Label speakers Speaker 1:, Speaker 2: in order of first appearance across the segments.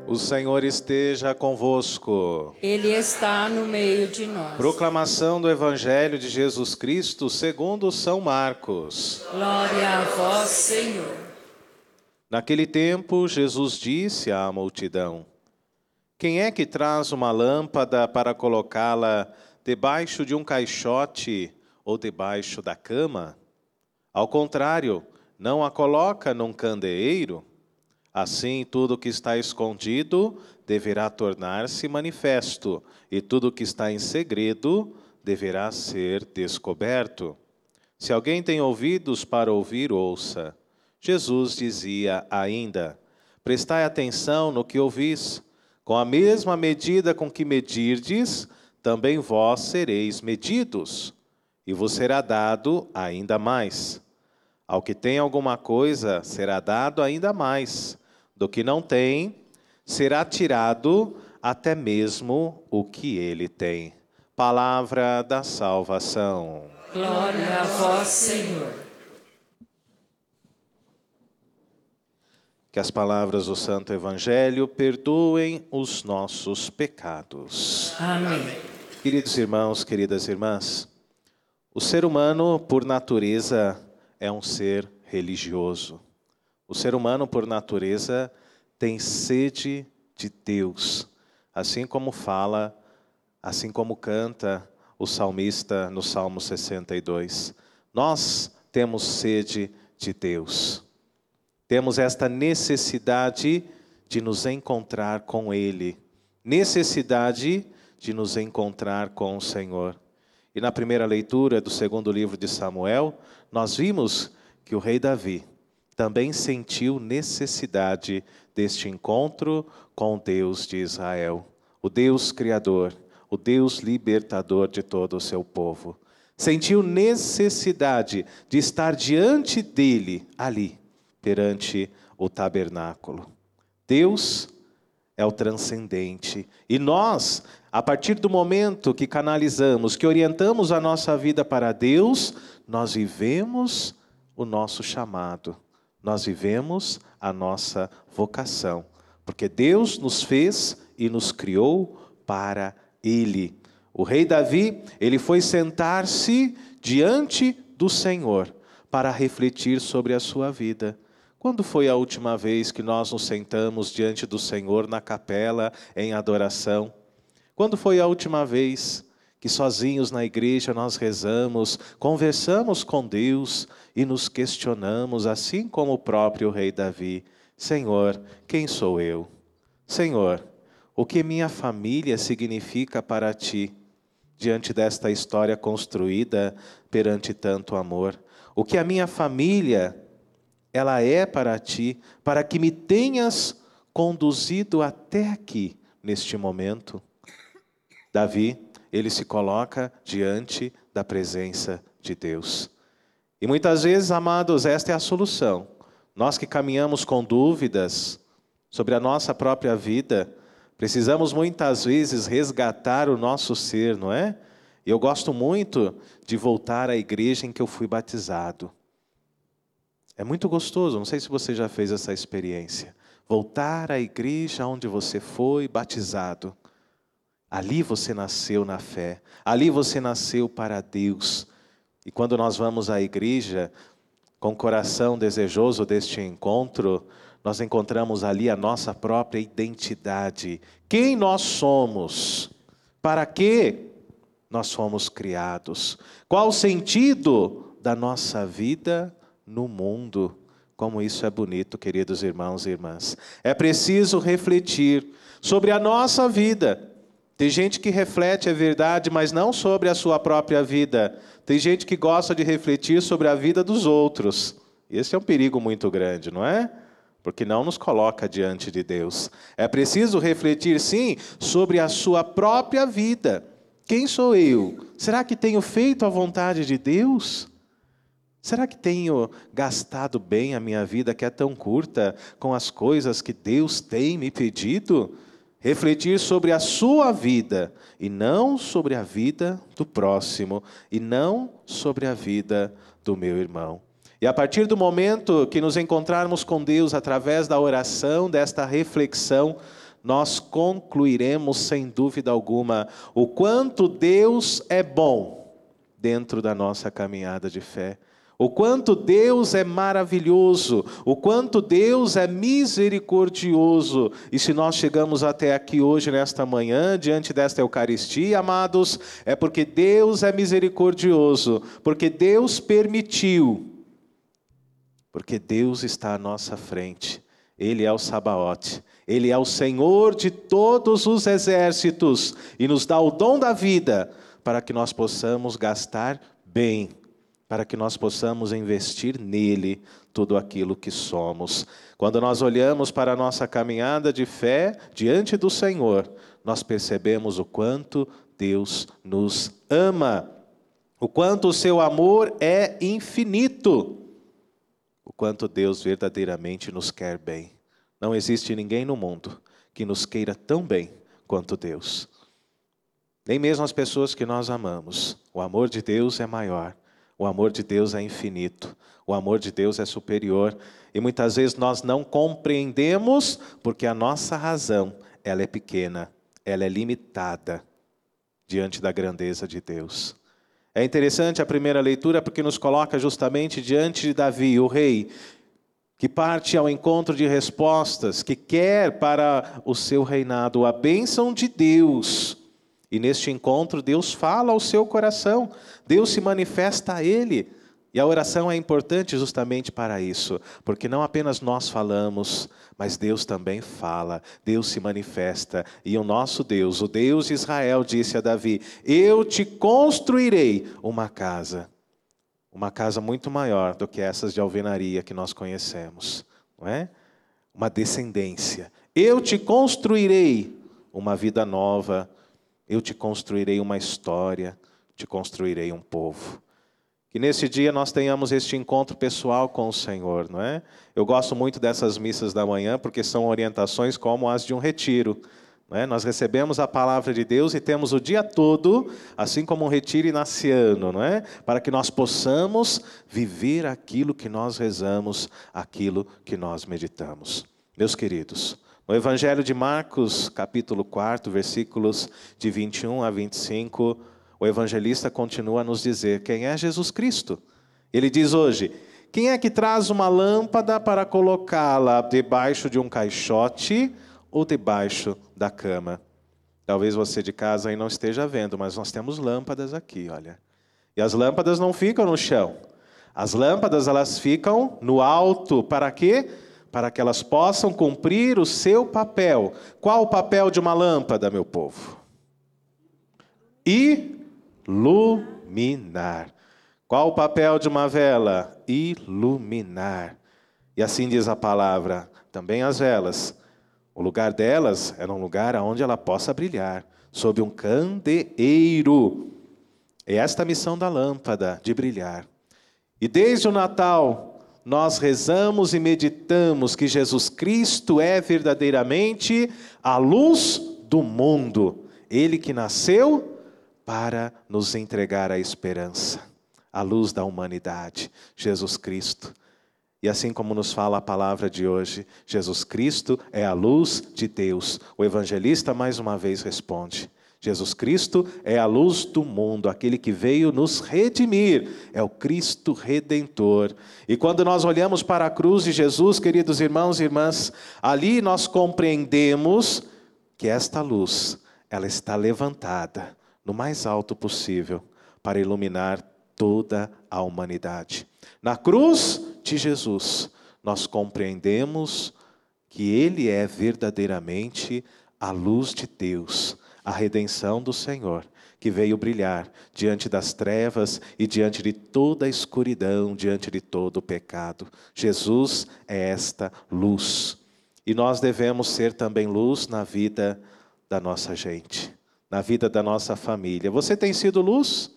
Speaker 1: O Senhor esteja convosco.
Speaker 2: Ele está no meio de nós.
Speaker 1: Proclamação do Evangelho de Jesus Cristo segundo São Marcos.
Speaker 2: Glória a vós, Senhor.
Speaker 1: Naquele tempo, Jesus disse à multidão: Quem é que traz uma lâmpada para colocá-la debaixo de um caixote ou debaixo da cama? Ao contrário, não a coloca num candeeiro? Assim, tudo que está escondido deverá tornar-se manifesto, e tudo que está em segredo deverá ser descoberto. Se alguém tem ouvidos para ouvir, ouça. Jesus dizia ainda: Prestai atenção no que ouvis. Com a mesma medida com que medirdes, também vós sereis medidos, e vos será dado ainda mais. Ao que tem alguma coisa, será dado ainda mais. Do que não tem, será tirado até mesmo o que ele tem. Palavra da salvação.
Speaker 2: Glória a vós, Senhor.
Speaker 1: Que as palavras do Santo Evangelho perdoem os nossos pecados.
Speaker 2: Amém.
Speaker 1: Queridos irmãos, queridas irmãs, o ser humano, por natureza, é um ser religioso. O ser humano, por natureza, tem sede de Deus, assim como fala, assim como canta o salmista no Salmo 62. Nós temos sede de Deus. Temos esta necessidade de nos encontrar com Ele, necessidade de nos encontrar com o Senhor. E na primeira leitura do segundo livro de Samuel, nós vimos que o rei Davi também sentiu necessidade deste encontro com o Deus de Israel, o Deus Criador, o Deus libertador de todo o seu povo. Sentiu necessidade de estar diante dele, ali, perante o tabernáculo. Deus é o transcendente. E nós, a partir do momento que canalizamos, que orientamos a nossa vida para Deus, nós vivemos o nosso chamado. Nós vivemos a nossa vocação, porque Deus nos fez e nos criou para Ele. O rei Davi, ele foi sentar-se diante do Senhor para refletir sobre a sua vida. Quando foi a última vez que nós nos sentamos diante do Senhor na capela em adoração? Quando foi a última vez que sozinhos na igreja nós rezamos, conversamos com Deus e nos questionamos, assim como o próprio rei Davi: Senhor, quem sou eu? Senhor, o que minha família significa para Ti, diante desta história construída perante tanto amor? O que a minha família, ela é para Ti, para que me tenhas conduzido até aqui, neste momento? Davi, ele se coloca diante da presença de Deus. E muitas vezes, amados, esta é a solução. Nós que caminhamos com dúvidas sobre a nossa própria vida, precisamos muitas vezes resgatar o nosso ser, não é? E eu gosto muito de voltar à igreja em que eu fui batizado. É muito gostoso, não sei se você já fez essa experiência. Voltar à igreja onde você foi batizado. Ali você nasceu na fé, ali você nasceu para Deus. E quando nós vamos à igreja, com o coração desejoso deste encontro, nós encontramos ali a nossa própria identidade. Quem nós somos? Para que nós fomos criados? Qual o sentido da nossa vida no mundo? Como isso é bonito, queridos irmãos e irmãs. É preciso refletir sobre a nossa vida. Tem gente que reflete, é verdade, mas não sobre a sua própria vida. Tem gente que gosta de refletir sobre a vida dos outros. Esse é um perigo muito grande, não é? Porque não nos coloca diante de Deus. É preciso refletir, sim, sobre a sua própria vida. Quem sou eu? Será que tenho feito a vontade de Deus? Será que tenho gastado bem a minha vida, que é tão curta, com as coisas que Deus tem me pedido? Refletir sobre a sua vida e não sobre a vida do próximo e não sobre a vida do meu irmão. E a partir do momento que nos encontrarmos com Deus através da oração, desta reflexão, nós concluiremos sem dúvida alguma o quanto Deus é bom dentro da nossa caminhada de fé. O quanto Deus é maravilhoso, o quanto Deus é misericordioso. E se nós chegamos até aqui hoje, nesta manhã, diante desta Eucaristia, amados, é porque Deus é misericordioso, porque Deus permitiu, porque Deus está à nossa frente. Ele é o Sabaote, Ele é o Senhor de todos os exércitos e nos dá o dom da vida para que nós possamos gastar bem, para que nós possamos investir nele tudo aquilo que somos. Quando nós olhamos para a nossa caminhada de fé diante do Senhor, nós percebemos o quanto Deus nos ama, o quanto o seu amor é infinito, o quanto Deus verdadeiramente nos quer bem. Não existe ninguém no mundo que nos queira tão bem quanto Deus. Nem mesmo as pessoas que nós amamos. O amor de Deus é maior. O amor de Deus é infinito. O amor de Deus é superior. E muitas vezes nós não compreendemos porque a nossa razão, ela é pequena, ela é limitada diante da grandeza de Deus. É interessante a primeira leitura porque nos coloca justamente diante de Davi, o rei, que parte ao encontro de respostas, que quer para o seu reinado a bênção de Deus. E neste encontro Deus fala ao seu coração, Deus se manifesta a ele. E a oração é importante justamente para isso, porque não apenas nós falamos, mas Deus também fala, Deus se manifesta. E o nosso Deus, o Deus de Israel, disse a Davi: eu te construirei uma casa muito maior do que essas de alvenaria que nós conhecemos, não é? Uma descendência. Eu te construirei uma vida nova, eu te construirei uma história, te construirei um povo. Que nesse dia nós tenhamos este encontro pessoal com o Senhor, não é? Eu gosto muito dessas missas da manhã, porque são orientações como as de um retiro, não é? Nós recebemos a palavra de Deus e temos o dia todo, assim como um retiro inaciano, não é? Para que nós possamos viver aquilo que nós rezamos, aquilo que nós meditamos. Meus queridos, no Evangelho de Marcos, capítulo 4, versículos de 21 a 25, o evangelista continua a nos dizer quem é Jesus Cristo. Ele diz hoje: quem é que traz uma lâmpada para colocá-la debaixo de um caixote ou debaixo da cama? Talvez você de casa aí não esteja vendo, mas nós temos lâmpadas aqui, olha. E as lâmpadas não ficam no chão. As lâmpadas, elas ficam no alto. Para quê? Para que elas possam cumprir o seu papel. Qual o papel de uma lâmpada, meu povo? Iluminar. Qual o papel de uma vela? Iluminar. E assim diz a palavra, também as velas. O lugar delas era um lugar onde ela possa brilhar, sob um candeeiro. É esta a missão da lâmpada, de brilhar. E desde o Natal, nós rezamos e meditamos que Jesus Cristo é verdadeiramente a luz do mundo. Ele que nasceu para nos entregar a esperança, a luz da humanidade, Jesus Cristo. E assim como nos fala a palavra de hoje, Jesus Cristo é a luz de Deus. O evangelista mais uma vez responde: Jesus Cristo é a luz do mundo, aquele que veio nos redimir, é o Cristo Redentor. E quando nós olhamos para a cruz de Jesus, queridos irmãos e irmãs, ali nós compreendemos que esta luz, ela está levantada no mais alto possível, para iluminar toda a humanidade. Na cruz de Jesus, nós compreendemos que Ele é verdadeiramente a luz de Deus, a redenção do Senhor, que veio brilhar diante das trevas e diante de toda a escuridão, diante de todo o pecado. Jesus é esta luz. E nós devemos ser também luz na vida da nossa gente, na vida da nossa família. Você tem sido luz?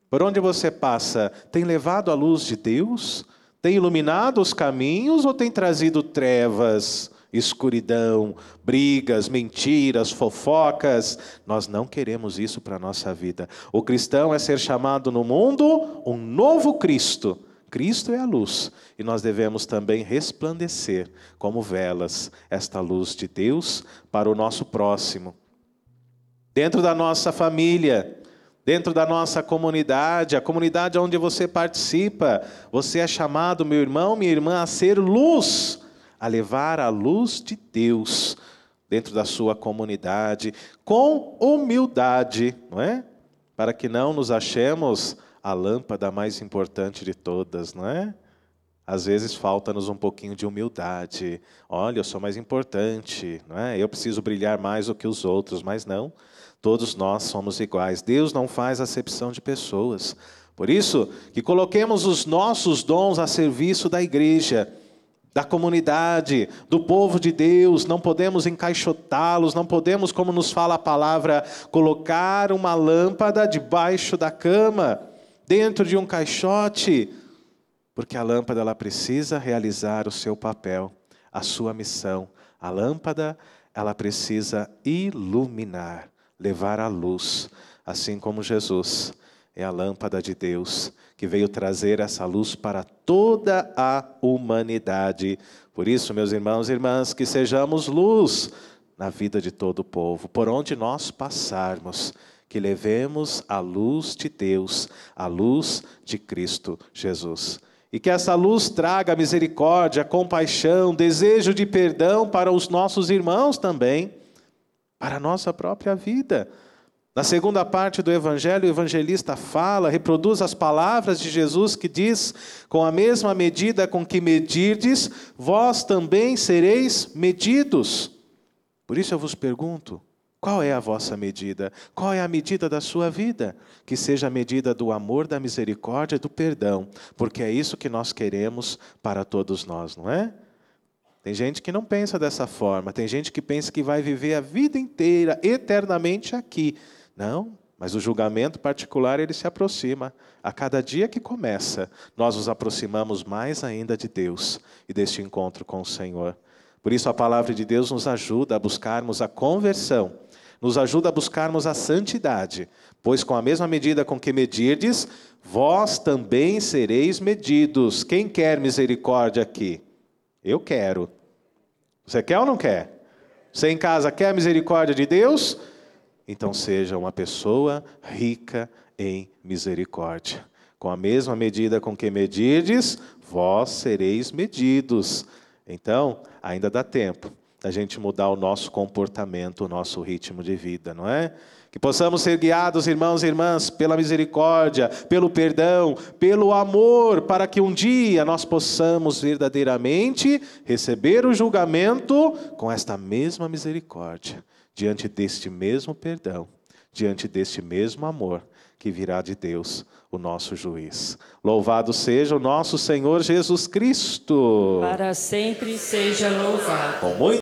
Speaker 1: Por onde você passa, tem levado a luz de Deus? Tem iluminado os caminhos ou tem trazido trevas, escuridão, brigas, mentiras, fofocas? Nós não queremos isso para a nossa vida. O cristão é ser chamado no mundo um novo Cristo, Cristo é a luz, e nós devemos também resplandecer como velas esta luz de Deus para o nosso próximo. Dentro da nossa família, dentro da nossa comunidade, a comunidade onde você participa, você é chamado, meu irmão, minha irmã, a ser luz, a levar a luz de Deus dentro da sua comunidade, com humildade, não é? Para que não nos achemos a lâmpada mais importante de todas, não é? Às vezes falta-nos um pouquinho de humildade. Olha, eu sou mais importante, não é? Eu preciso brilhar mais do que os outros, mas não. Todos nós somos iguais. Deus não faz acepção de pessoas. Por isso, que coloquemos os nossos dons a serviço da igreja, da comunidade, do povo de Deus. Não podemos encaixotá-los, não podemos, como nos fala a palavra, colocar uma lâmpada debaixo da cama, dentro de um caixote, porque a lâmpada ela precisa realizar o seu papel, a sua missão. A lâmpada ela precisa iluminar, levar a luz, assim como Jesus é a lâmpada de Deus, que veio trazer essa luz para toda a humanidade. Por isso, meus irmãos e irmãs, que sejamos luz na vida de todo o povo, por onde nós passarmos, que levemos a luz de Deus, a luz de Cristo Jesus. E que essa luz traga misericórdia, compaixão, desejo de perdão para os nossos irmãos também, para a nossa própria vida. Na segunda parte do Evangelho, o evangelista fala, reproduz as palavras de Jesus que diz: com a mesma medida com que medirdes, vós também sereis medidos. Por isso eu vos pergunto, qual é a vossa medida? Qual é a medida da sua vida? Que seja a medida do amor, da misericórdia e do perdão, porque é isso que nós queremos para todos nós, não é? Tem gente que não pensa dessa forma, tem gente que pensa que vai viver a vida inteira, eternamente aqui. Não, mas o julgamento particular ele se aproxima. A cada dia que começa, nós nos aproximamos mais ainda de Deus e deste encontro com o Senhor. Por isso a palavra de Deus nos ajuda a buscarmos a conversão, nos ajuda a buscarmos a santidade, pois com a mesma medida com que medirdes, vós também sereis medidos. Quem quer misericórdia aqui? Eu quero. Você quer ou não quer? Você em casa quer a misericórdia de Deus? Então seja uma pessoa rica em misericórdia. Com a mesma medida com que medirdes, vós sereis medidos. Então, ainda dá tempo da gente mudar o nosso comportamento, o nosso ritmo de vida, não é? Que possamos ser guiados, irmãos e irmãs, pela misericórdia, pelo perdão, pelo amor, para que um dia nós possamos verdadeiramente receber o julgamento com esta mesma misericórdia, diante deste mesmo perdão, diante deste mesmo amor que virá de Deus, o nosso juiz. Louvado seja o nosso Senhor Jesus Cristo.
Speaker 2: Para sempre seja louvado.
Speaker 1: Com muito